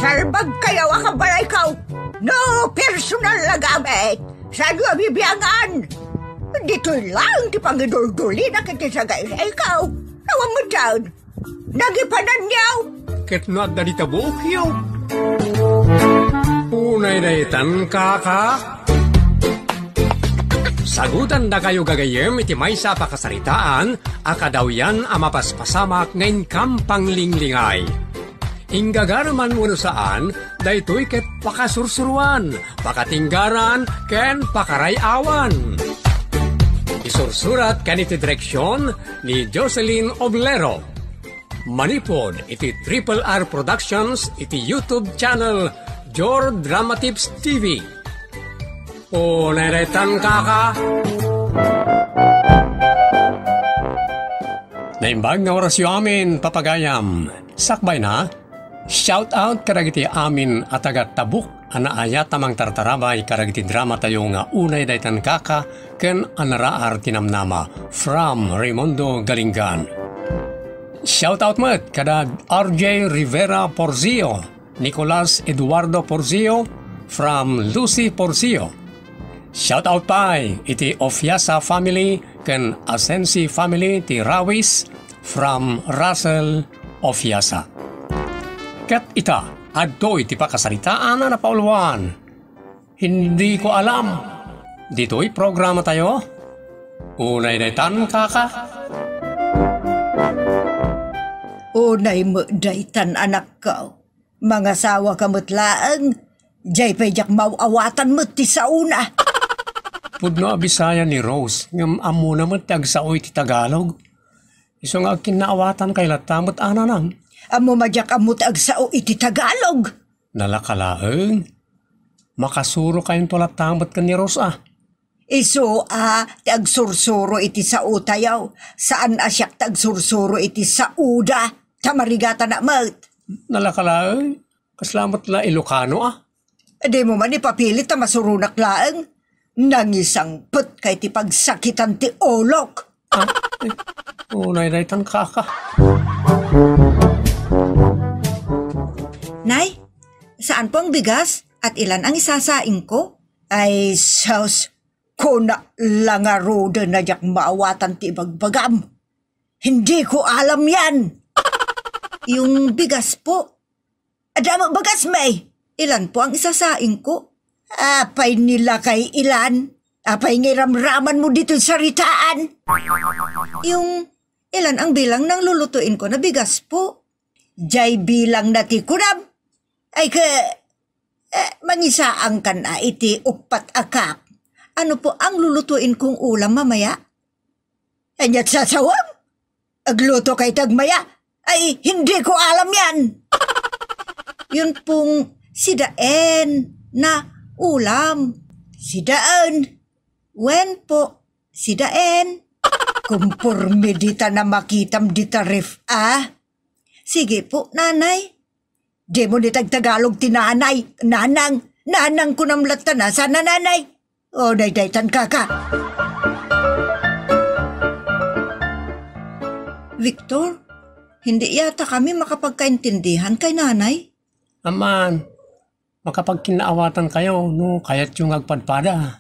Salbag kayo akabalay ka. No personal na gamit. Saan nga bibiyangan? Dito lang di pangidul-duli na kita sa gaya ikaw. Nawang mo dyan. Nagipanan niyaw. Ketnat na ditabok yaw. Unay na itan kaka. Sagutan na kayo gagayem iti may sa pakasaritaan, akadaw yan amapaspasamak ngayon kampang linglingay. Inggagarman mo saan, daytoy ket pakasursuruan, pakatinggaran, ken pakarayawan. Isursurat kaniti direksyon ni Jocelyn Oblero. Manipod iti Triple R Productions iti YouTube channel Jor Drama Tips TV. O nairetan kaka. Naimbag nga orasyo amin, papagayam. Sakbay na, shout out karagiti amin at agat tabuk anaaya tamang tartarabay karagiti drama tayo nga unay daytan kaka ken anaraar tinamnama from Raimundo Galingan. Shout out met kada RJ Rivera Porzio, Nicolas Eduardo Porzio from Lucy Porzio. Shout out pay iti Ofiasa family ken Asensi family ti Rawis from Russell Ofiasa. Ket ita adto iti pakasaritaan na napauluan. Hindi ko alam. Dito'y programa tayo. Unay daytan kaka. Unay mo daytan anak ko. Mga sawa kamutlaang. Jay payjak mauawatan mo ti sauna. Pudno Bisaya ni Rose, ngam amo naman tagsaoy ti Tagalog. Iso nga kinaawatan kay latamot ananang. Amo madyak amo tagsao iti Tagalog. Nalakalaeng. Makasuro kayong tulatamot ka ni Rose ah. Iso tagsursuro iti sao tayaw. Saan asyak tagsursuro iti sauda. Tamarigata na mat. Nalakalaeng. Kaslamot la Ilocano ah. Di mo man ipapilit na masurunak laeng. Nangisang put kay ti pagsakitan ti olok. Ah, unay daytan kaka. Nay, saan po ang bigas at ilan ang isasaing ko? Ay, saus, kuna langaruda na jak maawatan ti bagbagam. Hindi ko alam yan. Yung bigas po. Adama bagas may. Ilan po ang isasaing ko? Apay nila kay ilan? Apay ngiramraman mo dito sa ritaan? Yung ilan ang bilang ng lulutuin ko na bigas po? Jay bilang na ti kunam. Ay mangisaang ka na iti upat akap. Ano po ang lulutuin kong ulam mamaya? Anyat sasawang? Agluto kay tagmaya? Ay hindi ko alam yan. Yun pong sidaen na ulam. Sidaan. Wen po. Sidaen. Kumpurmi dita na makitam dita ref Sige po, nanay. Di mo di tagtagalog ti nanay. Nanang ko namlata na sana nanay. O daydaytan kaka. Victor, hindi yata kami makapagkaintindihan kay nanay. Aman, makapagkinaawatan kayo, no, kaya't yung agpadpada.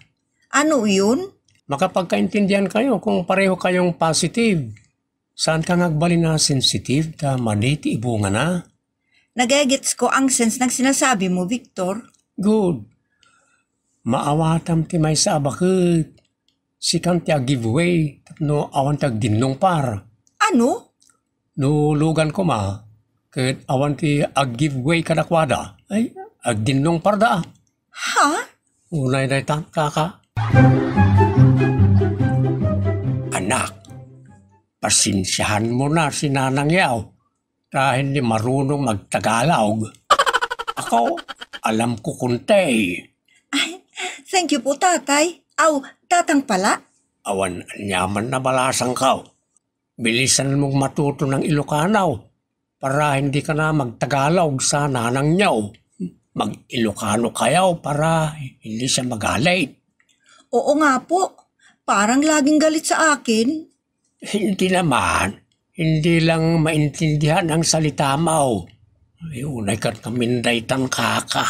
Ano yun? Makapagkaintindihan kayo kung pareho kayong positive. Saan ka ngagbali na sensitive ka maniti ibunga na? Nagagets ko ang sense ng sinasabi mo, Victor. Good. Maawatam ti may sa abakit. Sikan ti giveaway no awan tag dinlong par. Ano? No lugan ko ma. Ket awan ti giveaway kadakwada. Ay, agdinlong parda. Ha? Unay daytan kaka. Anak, pasensyahan mo na si Nanang Yaw dahil hindi marunong magtagalog. Ako, alam ko kunti. Ay, thank you po, tatay. Aw, tatang pala. Awan, anyaman na balasang ka. Bilisan mong matuto ng Ilocano para hindi ka na magtagalog sa Nanang Yaw. Mag-Ilocano kayo para hindi siya magalit. Oo nga po. Parang laging galit sa akin. Hindi naman. Hindi lang maintindihan ang salita mo. Ay, unay kat kaminday tan kaka.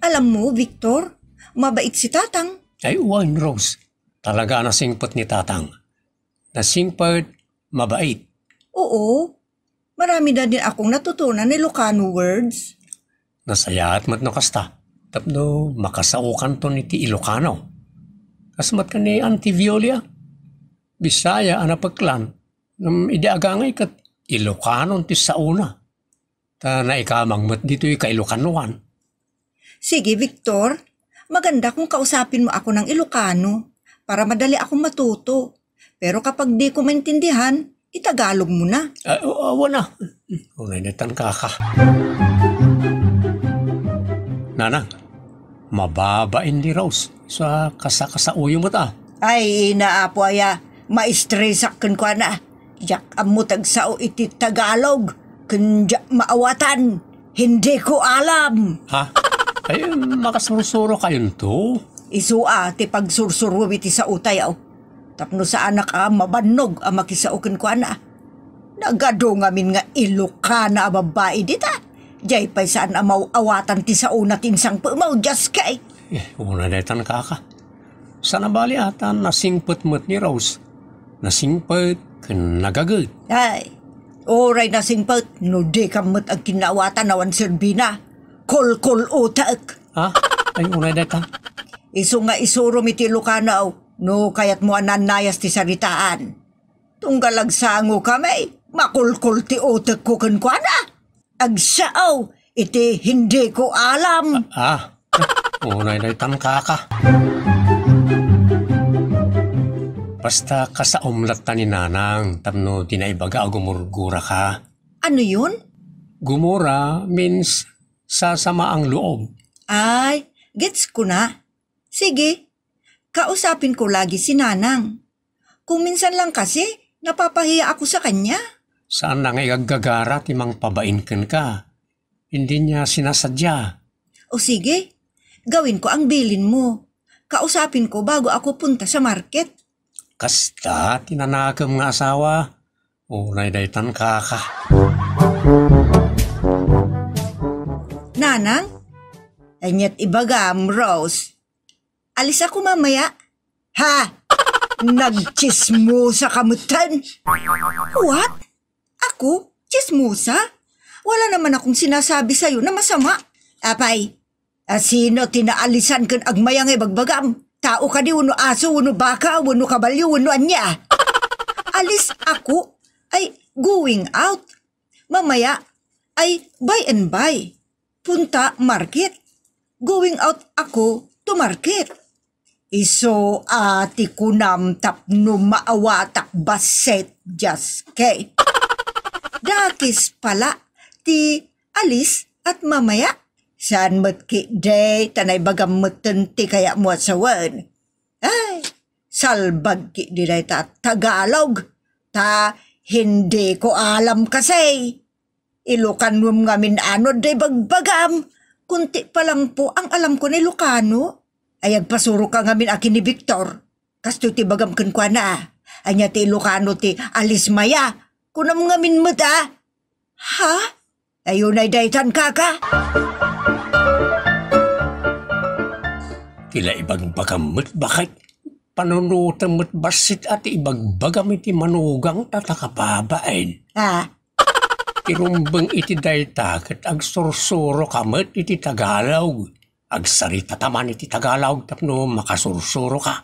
Alam mo, Victor, mabait si Tatang. Ay, uwan, Rose. Talaga nasingpot ni Tatang. Nasingpot, mabait. Oo, marami na din akong natutunan ni Ilocano words. Nasayaat mat no kasta. Tapno makasaukan to ni ti Ilocano. Kasmat ka ni Auntie Violia. Bisaya anapagklan. Idiagangay kat Ilocano ti sauna. Ta na ikamang mat dito ka Ilocanoan. Sige, Victor, maganda kung kausapin mo ako ng Ilocano para madali akong matuto. Pero kapag di ko maintindihan, itagalog mo na. Awa na. Unay netan kaka. Nanang, mababain ni Rose sa kasakasauyo mo ta. Ay, inaapo aya, maistresakan ko na. Jak amutag sao iti Tagalog, kanya maawatan, hindi ko alam. Ha? Ay, makasursuro kayon to. Isua, ti pagsursuro iti sa utayaw. Tapno sa anak mabanog ang makisaukan ko na. Nagado ngamin nga Ilocana a babae dita. Jay pa'y saan awatan ti sa una tinsang pumaw, just kay. Una netan kaka. Sa nabali atan nasingpot-mot ni Rose. Nasingpot kan nagagod. Ay, oray na singpot, no di kamot ang kinawatan nawan serbina. Kol-kol utak. Ha? Ay, una netan. Iso nga isuro mi ti Ilocano, no kayat mo ananayas ti saritaan. Tunggalag sango kami, makulkul ti utak ko kankwana. Agsaaw, iti hindi ko alam. Una netan kaka. Basta kasaumlat ta ni Nanang, tapno tinaibaga gumurgura ka. Ano yun? Gumura means sasama ang loob. Ay, gets ko na. Sige, kausapin ko lagi si Nanang. Kung minsan lang kasi, napapahiya ako sa kanya. Saan na nga igagagara timang pabainkan ka? Hindi niya sinasadya. O sige, gawin ko ang bilin mo. Kausapin ko bago ako punta sa market. Kasta, tinanakam nga asawa. Unay daytan kaka. Nanang, anyat ibagam, Rose. Alis ako mamaya. Ha? Nagchismusa kamutan? What? Ako? Chismusa? Wala naman akong sinasabi sa'yo na masama. Apay, sino tinaalisan kan agmayang ibagbagam? Tao ka di, uno aso, uno baka, uno kabalyo, uno anya. Alis ako ay going out. Mamaya ay buy and buy. Punta market. Going out ako to market. Iso ati kunam tapno maawatak baset just kay. Dakis pala ti alis at mamaya. Saan matki day tanay bagamutan ti kaya mo at sawan. Ay, salbag ki di day ta Tagalog. Ta hindi ko alam kasi. Ilocano ngamin ano day bagbagam. Kunti pa lang po ang alam ko ni Ilocano. Ay agpasuro ka ngamin akin ni Victor. Kasto ti bagam kan kwa na. Anya ti Ilocano ti alis maya. Kunam ngamin mo ta. Ha? Ayun ay daytan kaka. Tila ibagbagamot bakit? Panunutamot basit at ibagbagam iti manugang tatakababain. Ha? Tirumbang iti daytaket ag sursuro kamot iti Tagalog. Agsarita taman iti Tagalog tapno makasursuro ka.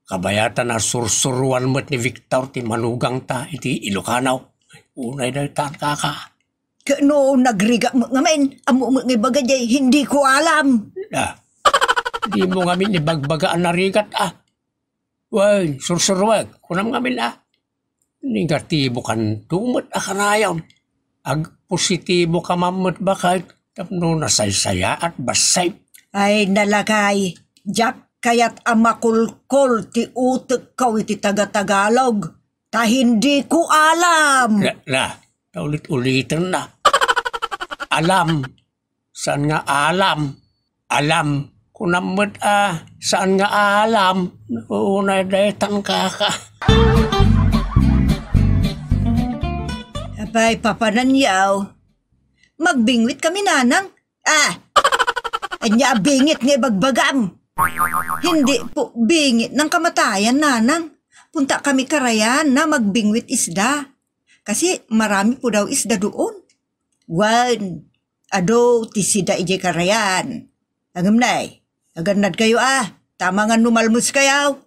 Kabayatan na sursuruan mo't ni Victor ti manugang ta iti Ilocano. Unay daytan kaka. Kano nagriga mo ngamin? Amo mo nga bagay hindi ko alam. Di mo ngamin ibagbagaan na rigat Way, sursuruag. Kunam ngamin negatibo kan tumot akarayaw. Ag positibo ka mamot bakit tapno nasaysaya at basay. Ay nalakay, jak kayat amakulkol ti utek kaw iti taga-Tagalog. Ta hindi ko alam. Ulit-ulitin na. Alam. Saan nga alam? Alam. Kunamot saan nga alam? Unay daytan kaka. Abay, papananyaw. Magbingwit kami, nanang. Anya bingit nga bagbagam. Hindi po bingit ng kamatayan, nanang. Punta kami karayan na magbingwit isda. Kasi marami po daw isda doon. Wan, ado, tisida ije karayan. Agamnay, aganad kayo Tama nga numalmus kayaw.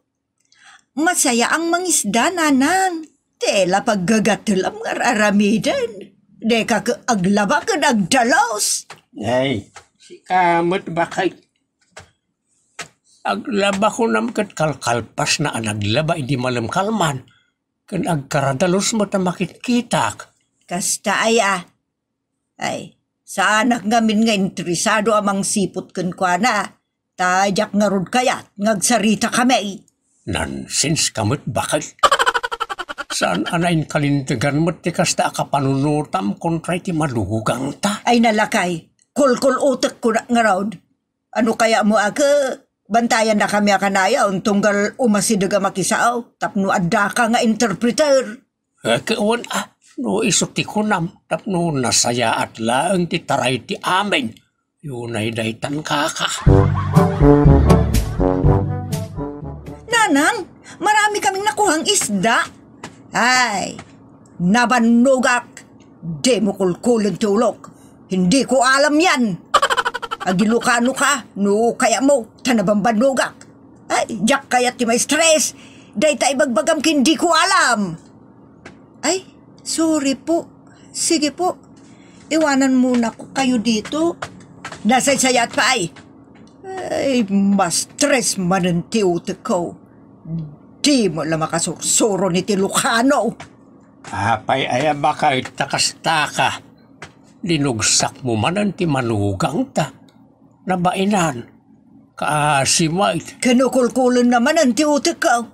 Masaya ang mangisda, nanang. Tela paggagatulam nga raramidan. De ka aglaba ka nagdalos. Ay, si kamot bakay. Aglaba ko nam kat kalkalpas na anaglaba hindi malam kalman. Kan agkaradalos mo ta makitkitak. Kasta ay, sa anak ngamin nga interesado amang sipot kun kwa na. Tajak nga rod kayat, ngagsarita kami. Nonsense kamot bakay. Saan anayin kalintigan mo ti kasta akapanunutam kontra iti malugang ta? Ay nalakay, kulkul utak ko na nga raod. Ano kaya mo bantayan na kami akanaya untunggal umasidaga makisao tapno adda ka nga interpreter. Kawan no isukti ko nam tapno nasaya at laang ti taray ti amin. Yunay daytan kaka. Nanang, marami kaming nakuhang isda. Ay, nabanugak. Di mo kulkulong tulog. Hindi ko alam yan. Agilukano ka, no kaya mo, tanabambanugak. Ay, jak kaya ti may stress. Day tayo bagbagam hindi ko alam. Ay, sorry po. Sige po. Iwanan muna ko kayo dito. Nasaysayat pa ay. Ay, mas stress man ang tiutik ko. Di mo lang makasursuro ni Tilukano. Apay ay bakay takastaka. Linugsak mo man ang ti manugang ta. Nabainan. Kaasimay. Kinukulkulon naman ang tiutik ko.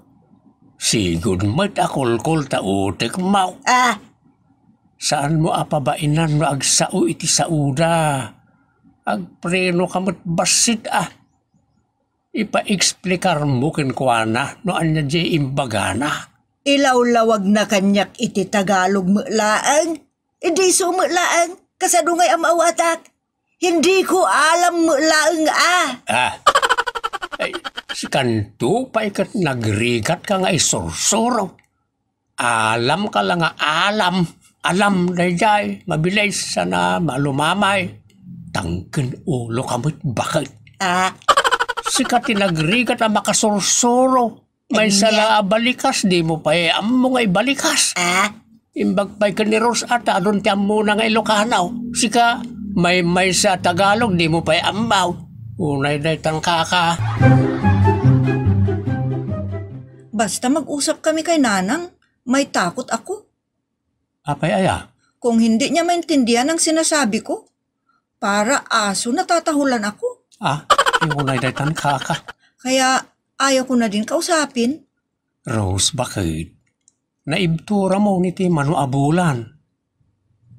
Sigud mo't akulkul ta utik mau. Saan mo apabainan no agsao iti sauda? Agpreno kamot basit Ipa-explikar mo kinkwana no anya di imbagana. Ilaw-lawag na kanyak iti Tagalog mulaang. Hindi sumulaang. Kasadungay ang maawatak. Hindi ko alam mulaang Ay, si kanto pa ikat nagrigat ka nga isursuro. Alam ka lang nga alam. Alam na jay. Mabilis sana malumamay. Tangken ulo kamot bakit. Sikat tinagrigat ang makasursuro. May sala balikas, di mo pa mo nga ibalikas. Imbag pa'y ka ni Rose ata, adon tiyam mo na nga Ilocanaw. Sika, may sa Tagalog, di mo pa'y amaw. Unay day tangkaka. Basta mag-usap kami kay Nanang, may takot ako. Apay aya? Kung hindi niya maintindihan ang sinasabi ko, para aso natatahulan ako. Unay day tangkaka. Kaya ayaw ko na din kausapin. Rose, bakit? Naibtura mo ni ti mano abulan.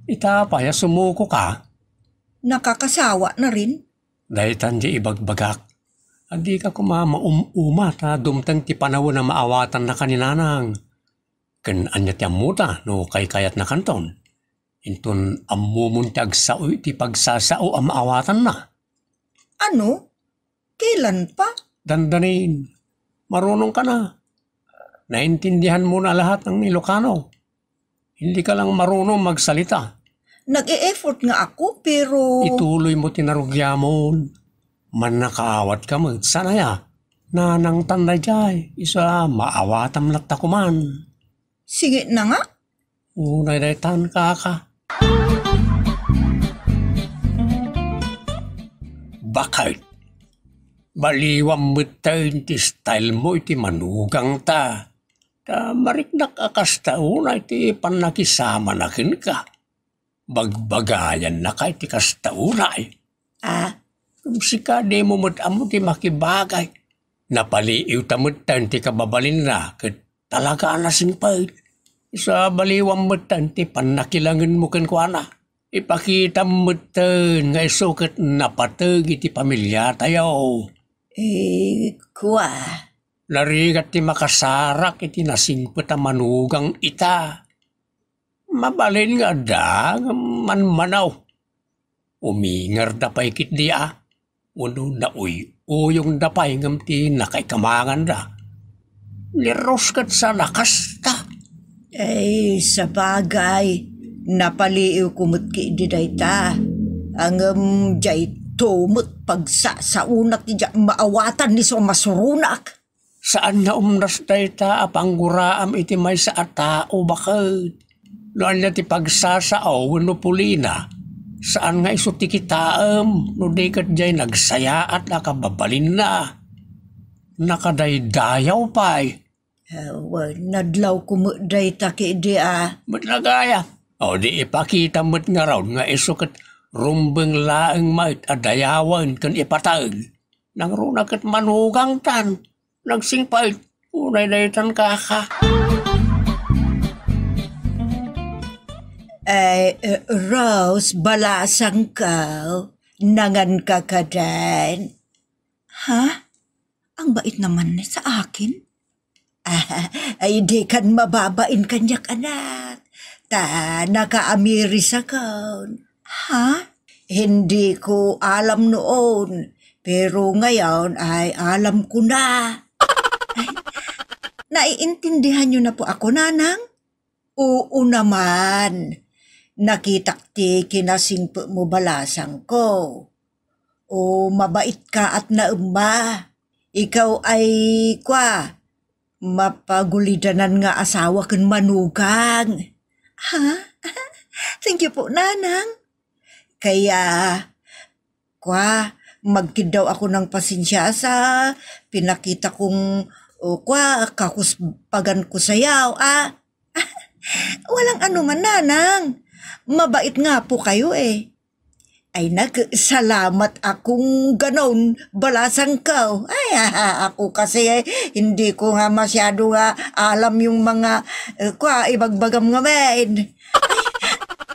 Itapaya sumuko ka. Nakakasawa na rin. Dahitan di ibagbagak. Adi ka kumama ta dumtang ti panahon na maawatan na kaninanang. Ken anya ti amuta no kayat na kanton. Inton amumun ti agsao ti pagsasao ang maawatan na. Ano? Kailan pa? Dandanin. Marunong ka na. Naintindihan mo na lahat ng Ilocano. Hindi ka lang marunong magsalita. Nag-e-effort nga ako pero... Ituloy mo tinarugyamon. Man nakaawat ka mo. Sana ya. Nanang tanda jay. Isa maawatam na takuman. Sige na nga. Unay daytan kaka. Bakit? Baliwam mo tayo ti style mo iti manugang ta. Mariknak akas tauna iti panakisama na kin ka. Bagbagayan na ka iti kas tauna Kung sika di mo amo ti makibagay. Napaliiw tamot tayo ti kababalin na. Talaga na simpay. Isa baliwam mo tayo ti panakilangin mo kin kwa na. Ipakita mo tayo nga isukit napatag iti pamilya tayo. Kuwa. Narigat ti makasarak iti nasingpet a manugang ita. Mabalin nga da, manmanaw. Umingar da pa'y kit diya. Uno na uyong da pa'y ngam ti nakaikamangan da. Liros kat sa lakas ta. Ay, sa bagay, napaliw kumot ki di dayta. Ang jay tumot pagsasaunat ti dya maawatan ni so masurunak. Saan nga umras dayta apangguraam iti may sa atao bakit? Noan na ti pagsasaaw no pulina. Saan nga iso ti kitaam no dikat jay nagsayaat na kababalin na. Nakadaydayaw pa'y. Nadlaw kumot dayta ki di Ba't nagaya? O di ipakita mo't nga raw nga iso kat rumbeng laeng mait adayawan kan ipatag. Nang runa kat manugang tan. Nagsingpait. Unay daytan kaka. Rose, balasang ka. Nangan ka ka din. Ha? Ang bait naman na sa akin. Ay di kan mababain kanyak anak. Ta nakaamiri sa kaon. Ha? Hindi ko alam noon. Pero ngayon ay alam ko na. Ay, naiintindihan niyo na po ako, nanang? Oo naman. Nakitakti kinasingpo mo balasang ko. O mabait ka at naumma. Ikaw ay mapagulidanan nga asawa kan manugang. Ha? Thank you po, nanang. Kaya, magkid daw ako ng pasensya sa pinakita kong kakuspagan ko sayaw, Walang anuman, nanang. Mabait nga po kayo eh. Ay salamat akong ganon, balasang ka. Ay, ako kasi hindi ko nga masyado alam yung mga ibagbagam nga men.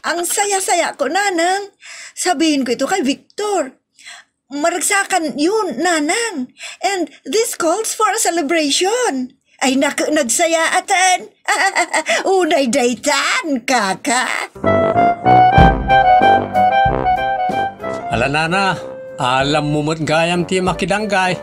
Ang saya-saya ko, nanang. Sabihin ko ito kay Victor. Maragsakan yun, nanang. And this calls for a celebration. Ay nagsaya atan. Unay daytan, kaka. Ala nana, alam mo mo't gayam ti makidanggay.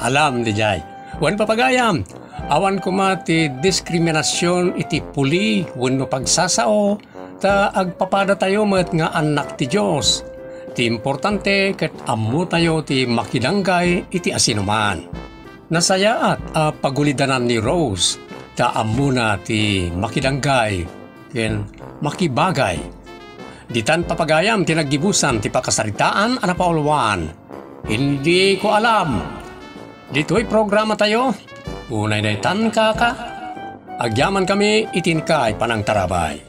Alam di jay. Wan papagayam. Awan ko ti diskriminasyon iti puli wenno pagsasao ta agpapada tayo met nga anak ti Dios. Ti importante ket ammo tayo ti makidanggay iti asinuman. Nasayaat pagulidanan ni Rose ta ammo na ti makidanggay ken makibagay. Ditan papagayam tinaggibusan ti pakasaritaan ana paulwan. Hindi ko alam. Dito'y programa tayo. Unay daytan kaka. Agyaman kami itinkay panang tarabay.